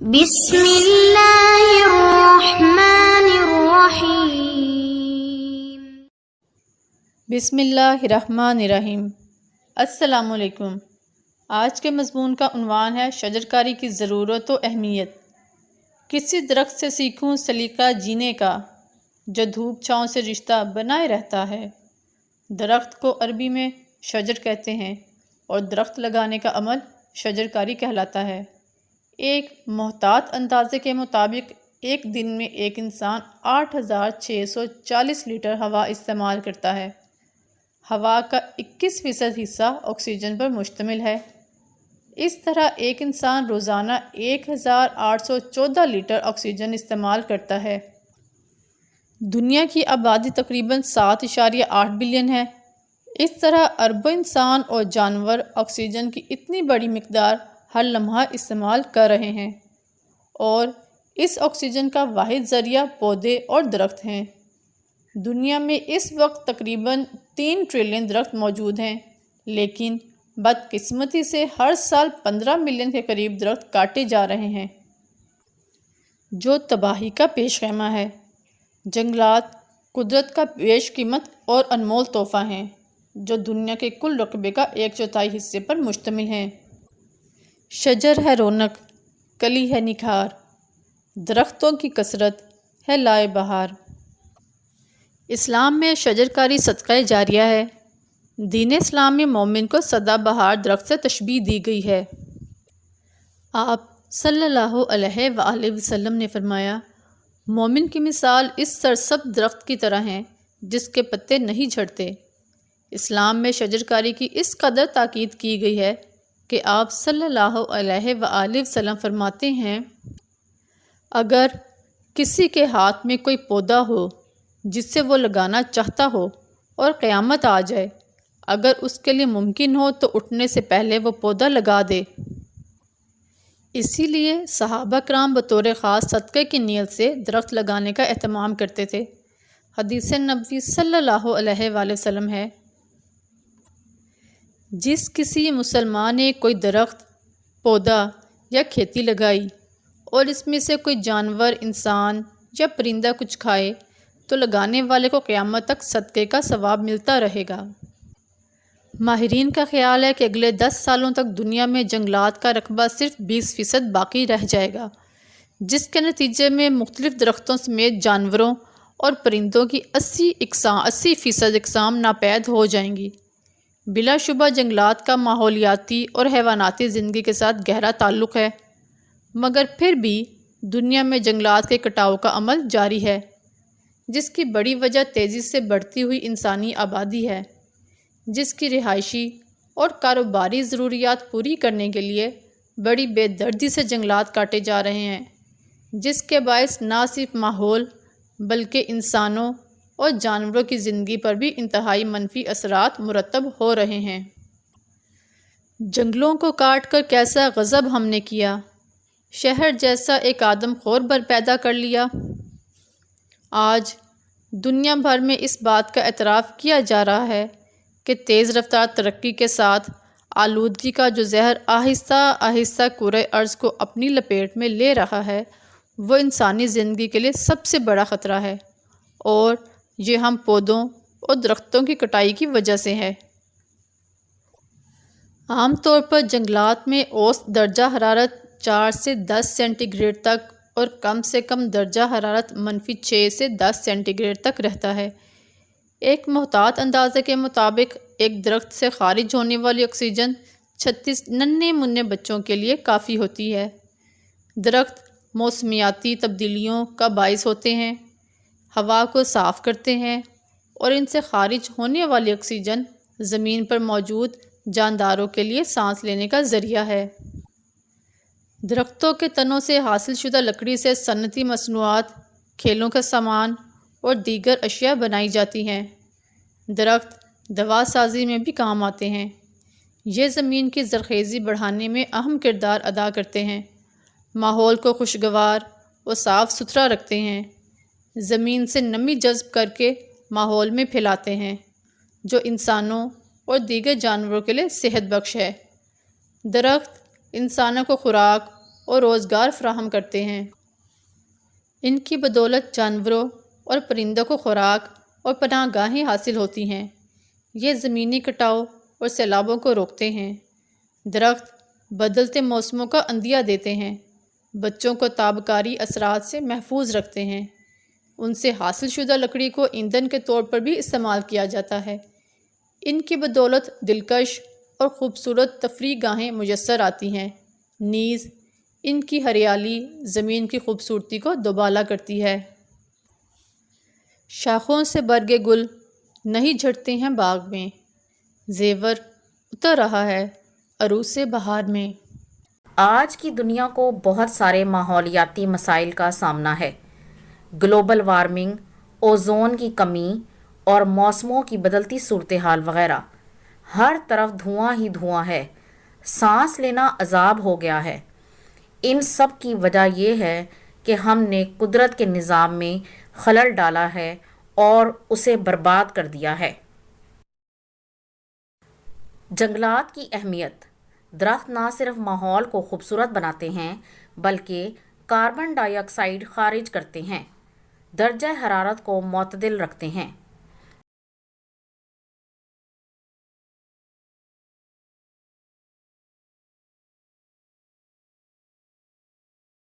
بسم اللہ الرحمن الرحیم۔ بسم اللہ الرحمن الرحیم۔ السلام علیکم۔ آج کے مضمون کا عنوان ہے شجرکاری کی ضرورت و اہمیت۔ کسی درخت سے سیکھوں سلیقہ جینے کا، جو دھوپ چھاؤں سے رشتہ بنائے رہتا ہے۔ درخت کو عربی میں شجر کہتے ہیں اور درخت لگانے کا عمل شجرکاری کہلاتا ہے۔ ایک محتاط اندازے کے مطابق ایک دن میں ایک انسان 8640 لیٹر ہوا استعمال کرتا ہے۔ ہوا کا 21% حصہ آکسیجن پر مشتمل ہے۔ اس طرح ایک انسان روزانہ 1814 لیٹر آکسیجن استعمال کرتا ہے۔ دنیا کی آبادی تقریباً 7.8 بلین ہے۔ اس طرح اربوں انسان اور جانور آکسیجن کی اتنی بڑی مقدار ہر لمحہ استعمال کر رہے ہیں، اور اس آکسیجن کا واحد ذریعہ پودے اور درخت ہیں۔ دنیا میں اس وقت تقریباً 3 ٹریلین درخت موجود ہیں، لیکن بدقسمتی سے ہر سال 15 ملین کے قریب درخت کاٹے جا رہے ہیں، جو تباہی کا پیش خیمہ ہے۔ جنگلات قدرت کا بیش قیمت اور انمول تحفہ ہیں، جو دنیا کے کل رقبے کا 1/4 حصے پر مشتمل ہیں۔ شجر ہے رونق، کلی ہے نکھار، درختوں کی کثرت ہے لائے بہار۔ اسلام میں شجرکاری صدقہ جاریہ ہے۔ دین اسلام میں مومن کو سدا بہار درخت سے تشبیہ دی گئی ہے۔ آپ صلی اللہ علیہ وآلہ وسلم نے فرمایا، مومن کی مثال اس سرسبز درخت کی طرح ہے جس کے پتے نہیں جھڑتے۔ اسلام میں شجرکاری کی اس قدر تاکید کی گئی ہے کہ آپ صلی اللہ علیہ وآلہ وسلم فرماتے ہیں، اگر کسی کے ہاتھ میں کوئی پودا ہو جس سے وہ لگانا چاہتا ہو اور قیامت آ جائے، اگر اس کے لیے ممکن ہو تو اٹھنے سے پہلے وہ پودا لگا دے۔ اسی لیے صحابہ کرام بطور خاص صدقے کی نیت سے درخت لگانے کا اہتمام کرتے تھے۔ حدیث نبوی صلی اللہ علیہ وآلہ وسلم ہے، جس کسی مسلمان نے کوئی درخت، پودا یا کھیتی لگائی اور اس میں سے کوئی جانور، انسان یا پرندہ کچھ کھائے تو لگانے والے کو قیامت تک صدقے کا ثواب ملتا رہے گا۔ ماہرین کا خیال ہے کہ اگلے 10 سالوں تک دنیا میں جنگلات کا رقبہ صرف 20% باقی رہ جائے گا، جس کے نتیجے میں مختلف درختوں سمیت جانوروں اور پرندوں کی 80% اقسام ناپید ہو جائیں گی۔ بلا شبہ جنگلات کا ماحولیاتی اور حیواناتی زندگی کے ساتھ گہرا تعلق ہے، مگر پھر بھی دنیا میں جنگلات کے کٹاؤ کا عمل جاری ہے، جس کی بڑی وجہ تیزی سے بڑھتی ہوئی انسانی آبادی ہے، جس کی رہائشی اور کاروباری ضروریات پوری کرنے کے لیے بڑی بے دردی سے جنگلات کاٹے جا رہے ہیں، جس کے باعث نہ صرف ماحول بلکہ انسانوں اور جانوروں کی زندگی پر بھی انتہائی منفی اثرات مرتب ہو رہے ہیں۔ جنگلوں کو کاٹ کر کیسا غضب ہم نے کیا، شہر جیسا ایک آدم خور پیدا کر لیا۔ آج دنیا بھر میں اس بات کا اعتراف کیا جا رہا ہے کہ تیز رفتار ترقی کے ساتھ آلودگی کا جو زہر آہستہ آہستہ کرۂ ارض کو اپنی لپیٹ میں لے رہا ہے، وہ انسانی زندگی کے لیے سب سے بڑا خطرہ ہے، اور یہ ہم پودوں اور درختوں کی کٹائی کی وجہ سے ہے۔ عام طور پر جنگلات میں اوسط درجہ حرارت 4 سے 10 سینٹی گریڈ تک اور کم سے کم درجہ حرارت -6 سے 10 سینٹی گریڈ تک رہتا ہے۔ ایک محتاط اندازے کے مطابق ایک درخت سے خارج ہونے والی آکسیجن 36 ننھے منھے بچوں کے لیے کافی ہوتی ہے۔ درخت موسمیاتی تبدیلیوں کا باعث ہوتے ہیں، ہوا کو صاف کرتے ہیں، اور ان سے خارج ہونے والی آکسیجن زمین پر موجود جانداروں کے لیے سانس لینے کا ذریعہ ہے۔ درختوں کے تنوں سے حاصل شدہ لکڑی سے صنعتی مصنوعات، کھیلوں کا سامان اور دیگر اشیاء بنائی جاتی ہیں۔ درخت دوا سازی میں بھی کام آتے ہیں۔ یہ زمین کی زرخیزی بڑھانے میں اہم کردار ادا کرتے ہیں، ماحول کو خوشگوار اور صاف ستھرا رکھتے ہیں، زمین سے نمی جذب کر کے ماحول میں پھیلاتے ہیں، جو انسانوں اور دیگر جانوروں کے لیے صحت بخش ہے۔ درخت انسانوں کو خوراک اور روزگار فراہم کرتے ہیں۔ ان کی بدولت جانوروں اور پرندوں کو خوراک اور پناہ گاہیں حاصل ہوتی ہیں۔ یہ زمینی کٹاؤ اور سیلابوں کو روکتے ہیں۔ درخت بدلتے موسموں کا اندیہ دیتے ہیں، بچوں کو تابکاری اثرات سے محفوظ رکھتے ہیں۔ ان سے حاصل شدہ لکڑی کو ایندھن کے طور پر بھی استعمال کیا جاتا ہے۔ ان کی بدولت دلکش اور خوبصورت تفریح گاہیں میسر آتی ہیں، نیز ان کی ہریالی زمین کی خوبصورتی کو دوبالا کرتی ہے۔ شاخوں سے برگے گل نہیں جھڑتے ہیں باغ میں، زیور اتر رہا ہے عروس بہار میں۔ آج کی دنیا کو بہت سارے ماحولیاتی مسائل کا سامنا ہے۔ گلوبل وارمنگ، اوزون کی کمی اور موسموں کی بدلتی صورتحال وغیرہ۔ ہر طرف دھواں ہی دھواں ہے، سانس لینا عذاب ہو گیا ہے۔ ان سب کی وجہ یہ ہے کہ ہم نے قدرت کے نظام میں خلل ڈالا ہے اور اسے برباد کر دیا ہے۔ جنگلات کی اہمیت۔ درخت نہ صرف ماحول کو خوبصورت بناتے ہیں بلکہ کاربن ڈائی آکسائیڈ خارج کرتے ہیں، درجہ حرارت کو معتدل رکھتے ہیں۔